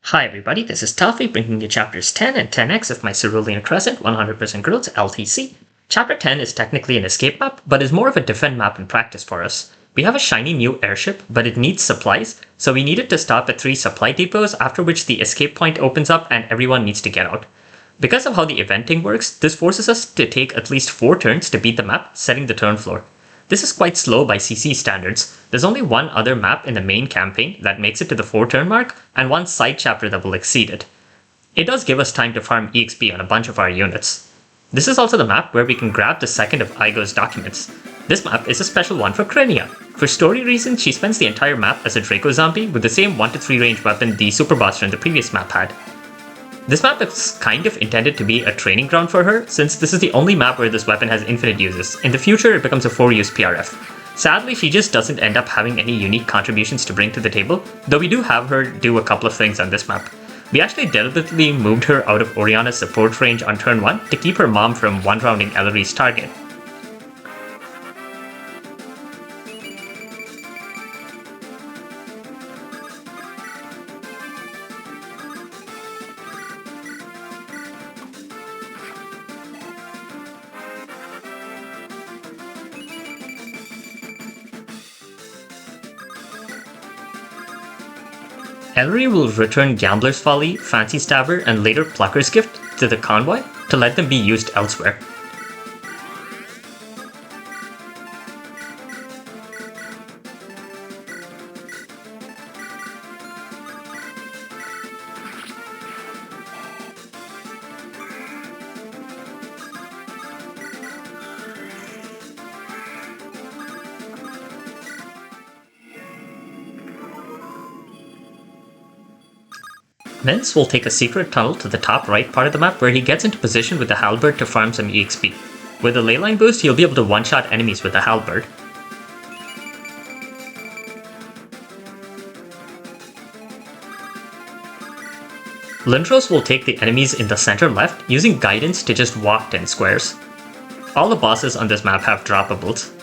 Hi everybody, this is Taffy bringing you chapters 10 and 10x of my Cerulean Crescent 100% growth LTC. Chapter 10 is technically an escape map, but is more of a defend map in practice for us. We have a shiny new airship, but it needs supplies, so we needed to stop at 3 supply depots, after which the escape point opens up and everyone needs to get out. Because of how the eventing works, this forces us to take at least 4 turns to beat the map, setting the turn floor. This is quite slow by CC standards. There's only one other map in the main campaign that makes it to the 4 turn mark, and one side chapter that will exceed it. It does give us time to farm EXP on a bunch of our units. This is also the map where we can grab the second of Igo's documents. This map is a special one for Krynia. For story reasons, she spends the entire map as a Draco zombie with the same 1-3 range weapon the super boss from the previous map had. This map is kind of intended to be a training ground for her, since this is the only map where this weapon has infinite uses. In the future, it becomes a 4-use PRF. Sadly, she just doesn't end up having any unique contributions to bring to the table, though we do have her do a couple of things on this map. We actually deliberately moved her out of Oriana's support range on turn 1 to keep her mom from one-rounding Ellery's target. Ellery will return Gambler's Folly, Fancy Stabber, and later Plucker's Gift to the convoy to let them be used elsewhere. Mence will take a secret tunnel to the top right part of the map where he gets into position with the halberd to farm some EXP. With a leyline boost, he'll be able to one-shot enemies with the halberd. Lindros will take the enemies in the center left, using guidance to just walk 10 squares. All the bosses on this map have droppables.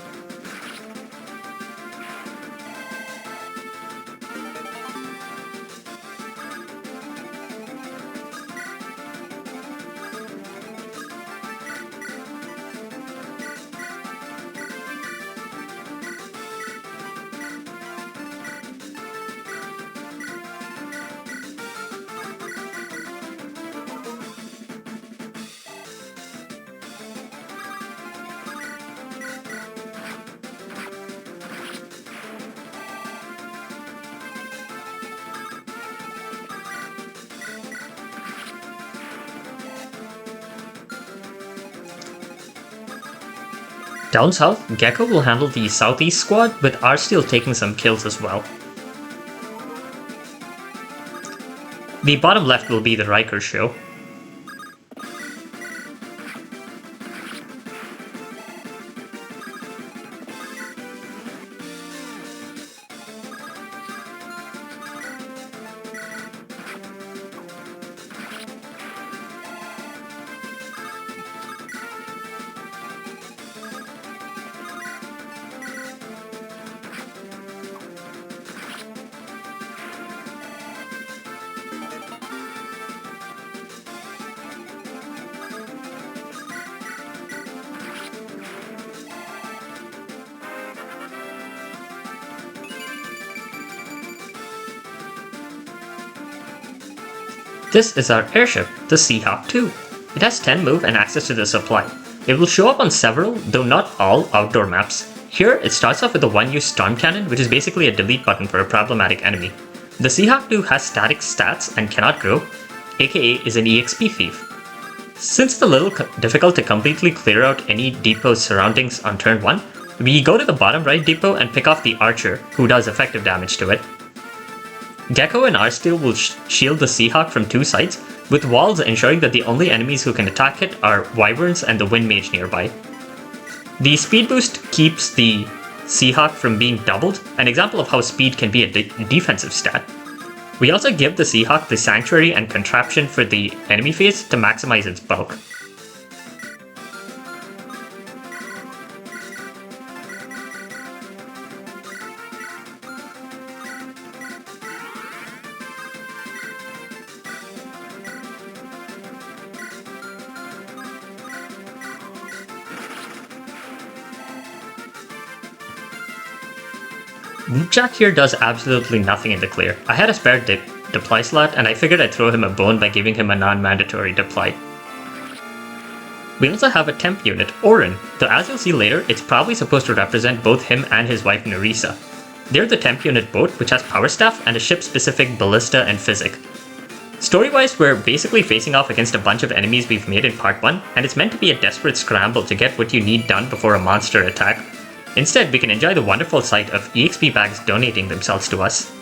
Down south, Gecko will handle the southeast squad, with Arsteel taking some kills as well. The bottom left will be the Riker show. This is our airship, the Seahawk 2. It has 10 move and access to the supply. It will show up on several, though not all, outdoor maps. Here, it starts off with a 1-use storm cannon, which is basically a delete button for a problematic enemy. The Seahawk 2 has static stats and cannot grow, aka is an EXP thief. Since it's a little difficult to completely clear out any depot's surroundings on turn 1, we go to the bottom right depot and pick off the archer, who does effective damage to it. Gecko and Arsteel will shield the Seahawk from 2 sides, with walls ensuring that the only enemies who can attack it are Wyverns and the Wind Mage nearby. The speed boost keeps the Seahawk from being doubled, an example of how speed can be a defensive stat. We also give the Seahawk the Sanctuary and Contraption for the enemy phase to maximize its bulk. Jack here does absolutely nothing in the clear. I had a spare deploy slot and I figured I'd throw him a bone by giving him a non-mandatory deploy. We also have a temp unit, Orin, though as you'll see later, it's probably supposed to represent both him and his wife Nerissa. They're the temp unit boat, which has power staff and a ship-specific ballista and physic. Story-wise, we're basically facing off against a bunch of enemies we've made in part 1, and it's meant to be a desperate scramble to get what you need done before a monster attack. Instead, we can enjoy the wonderful sight of EXP bags donating themselves to us.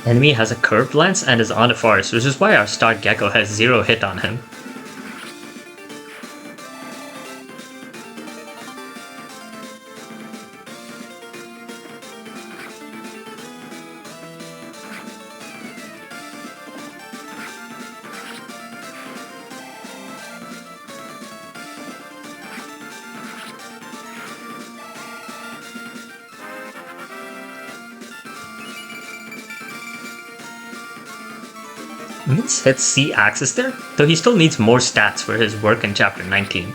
Enemy has a curved lance and is on a forest, which is why our star Gecko has 0 hit on him. Mince hits C axis there, though he still needs more stats for his work in chapter 19.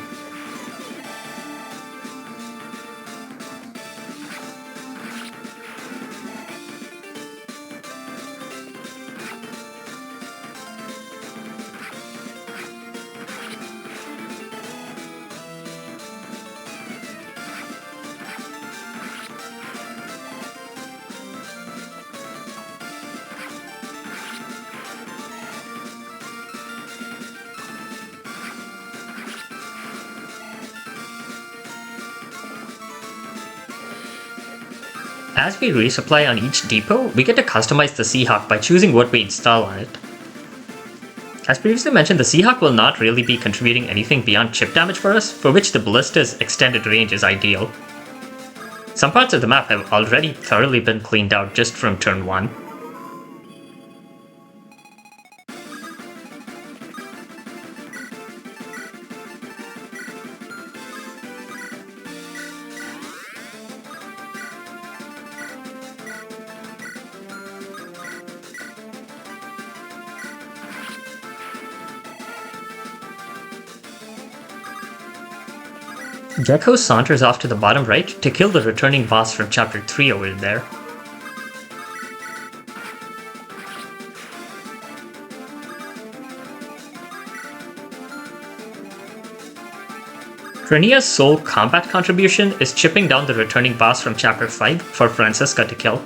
As we resupply on each depot, we get to customize the Seahawk by choosing what we install on it. As previously mentioned, the Seahawk will not really be contributing anything beyond chip damage for us, for which the ballista's extended range is ideal. Some parts of the map have already thoroughly been cleaned out just from turn 1. Gecko saunters off to the bottom right to kill the returning boss from chapter 3 over there. Krynia's sole combat contribution is chipping down the returning boss from chapter 5 for Franziska to kill.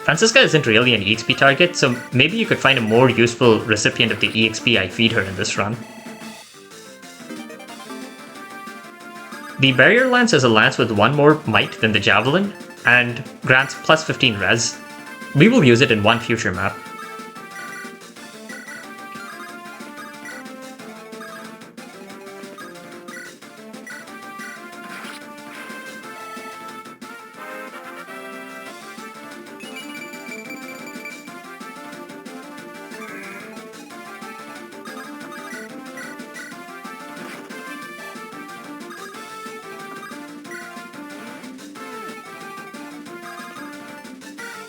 Franziska isn't really an EXP target, so maybe you could find a more useful recipient of the EXP I feed her in this run. The Barrier Lance is a lance with 1 more might than the Javelin, and grants plus 15 res. We will use it in one future map.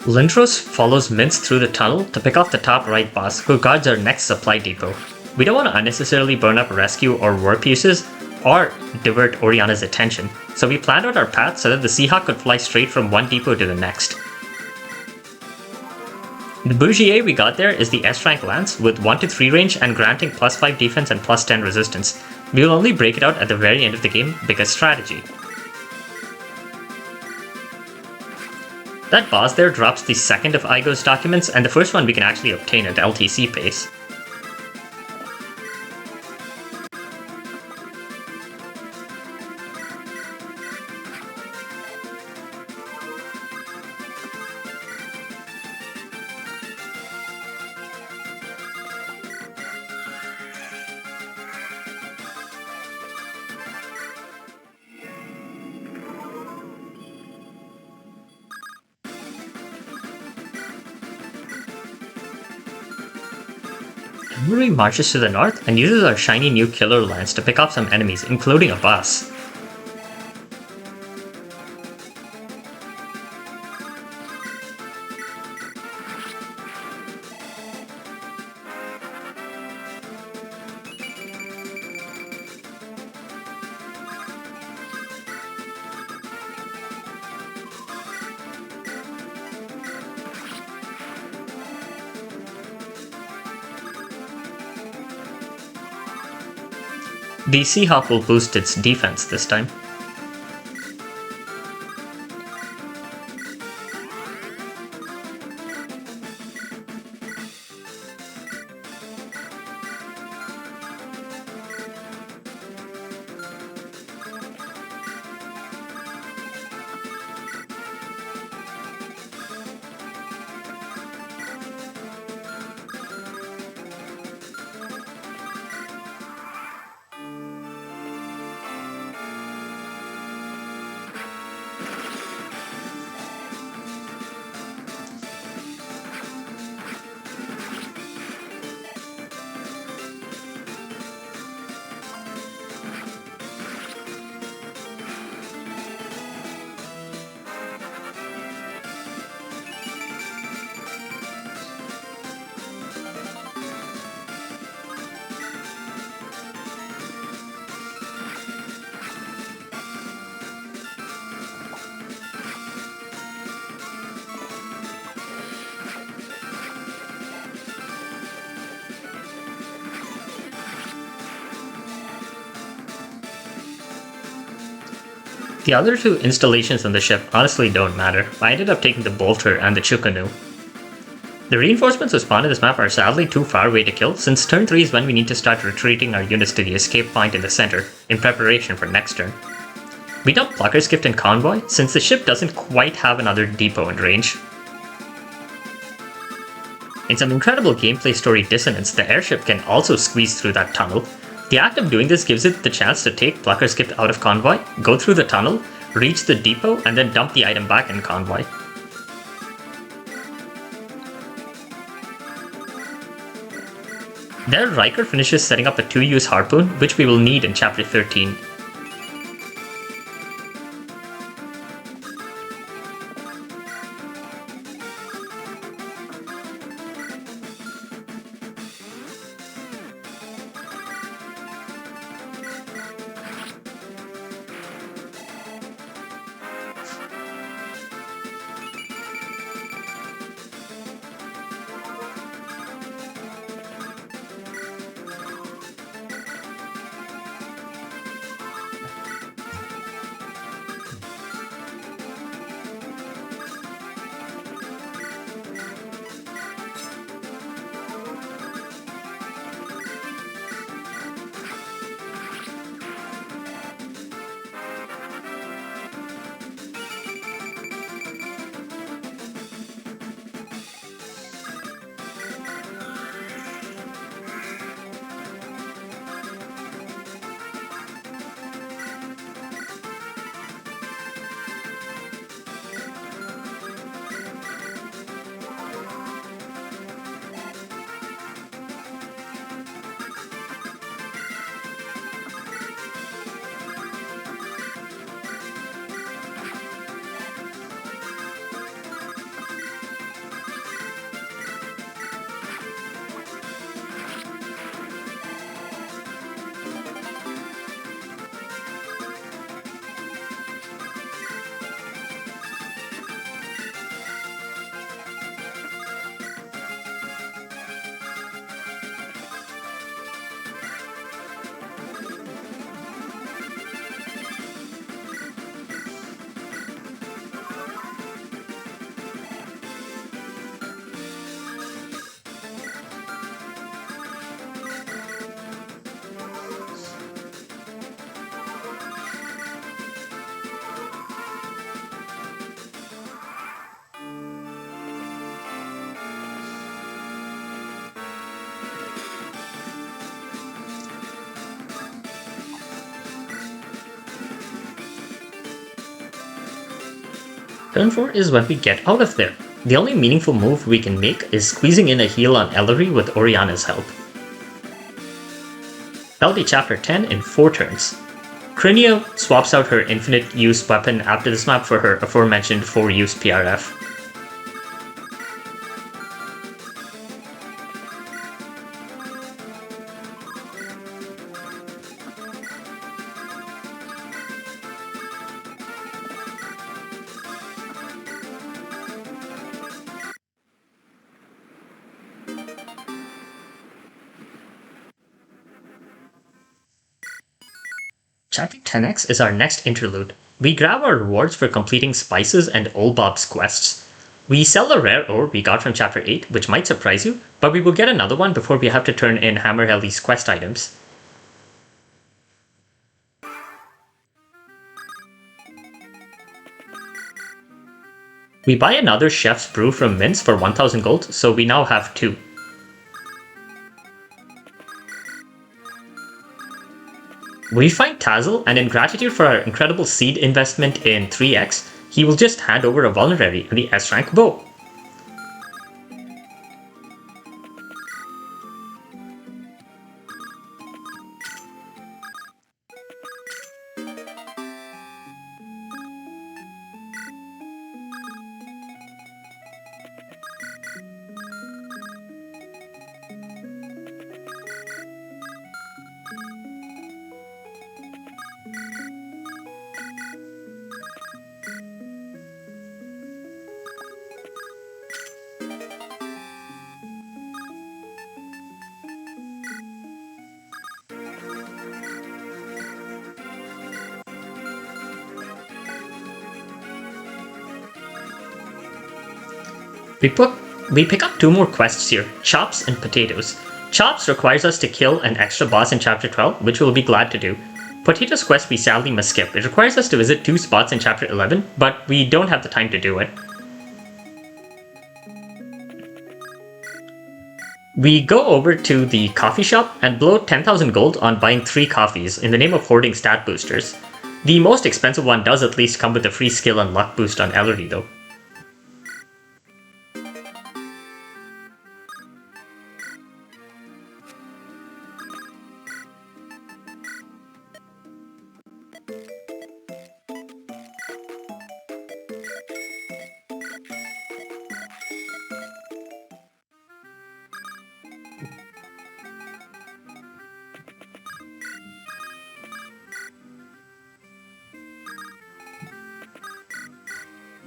Lindros follows Mince through the tunnel to pick off the top right boss, who guards our next supply depot. We don't want to unnecessarily burn up rescue or warp uses, or divert Oriana's attention, so we planned out our path so that the Seahawk could fly straight from one depot to the next. The bougier we got there is the S-rank lance with 1 to 3 range and granting plus 5 defense and plus 10 resistance. We will only break it out at the very end of the game because strategy. That boss there drops the second of Igo's documents, and the first one we can actually obtain at LTC pace. Emblem marches to the north and uses our shiny new killer lance to pick off some enemies, including a boss. The Seahawk will boost its defense this time. The other two installations on the ship honestly don't matter. I ended up taking the Bolter and the Chukanu. The reinforcements who spawn in this map are sadly too far away to kill, since turn 3 is when we need to start retreating our units to the escape point in the center, in preparation for next turn. We dump Plucker's Gift and Convoy, since the ship doesn't quite have another depot in range. In some incredible gameplay story dissonance, the airship can also squeeze through that tunnel. The act of doing this gives it the chance to take Plucker's Gift out of Convoy, go through the tunnel, reach the depot, and then dump the item back in Convoy. There, Riker finishes setting up a 2-use harpoon, which we will need in Chapter 13. Turn 4 is when we get out of there. The only meaningful move we can make is squeezing in a heal on Ellery with Oriana's help. That'll be chapter 10 in 4 turns. Krynia swaps out her infinite use weapon after this map for her aforementioned 4 use PRF. Chapter 10x is our next interlude. We grab our rewards for completing Spice's and Old Bob's quests. We sell a rare ore we got from chapter 8, which might surprise you, but we will get another one before we have to turn in Hammer Helly's quest items. We buy another Chef's Brew from Mince for 1000 gold, so we now have 2. We find Tazzle, and in gratitude for our incredible seed investment in 3x, he will just hand over a vulnerary and the S-rank bow. We pick up 2 more quests here, Chops and Potatoes. Chops requires us to kill an extra boss in chapter 12, which we'll be glad to do. Potatoes quest we sadly must skip. It requires us to visit 2 spots in chapter 11, but we don't have the time to do it. We go over to the coffee shop and blow 10,000 gold on buying 3 coffees in the name of hoarding stat boosters. The most expensive one does at least come with a free skill and luck boost on Ellery though.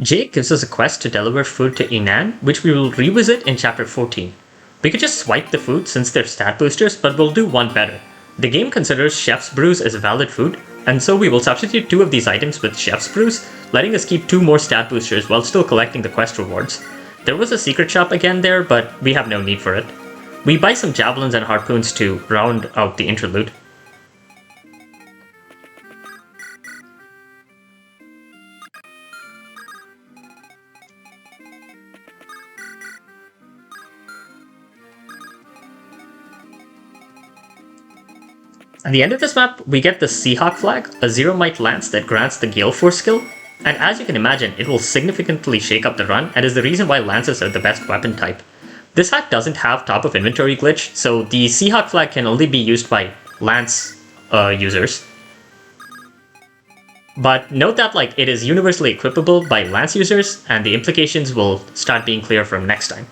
Jake gives us a quest to deliver food to Inan, which we will revisit in chapter 14. We could just swipe the food since they're stat boosters, but we'll do one better. The game considers Chef's Brews as valid food, and so we will substitute 2 of these items with Chef's Brews, letting us keep 2 more stat boosters while still collecting the quest rewards. There was a secret shop again there, but we have no need for it. We buy some javelins and harpoons to round out the interlude. At the end of this map, we get the Seahawk Flag, a 0-might lance that grants the Gale Force skill, and as you can imagine, it will significantly shake up the run and is the reason why lances are the best weapon type. This hack doesn't have top of inventory glitch, so the Seahawk Flag can only be used by lance users. But note that it is universally equipable by lance users, and the implications will start being clear from next time.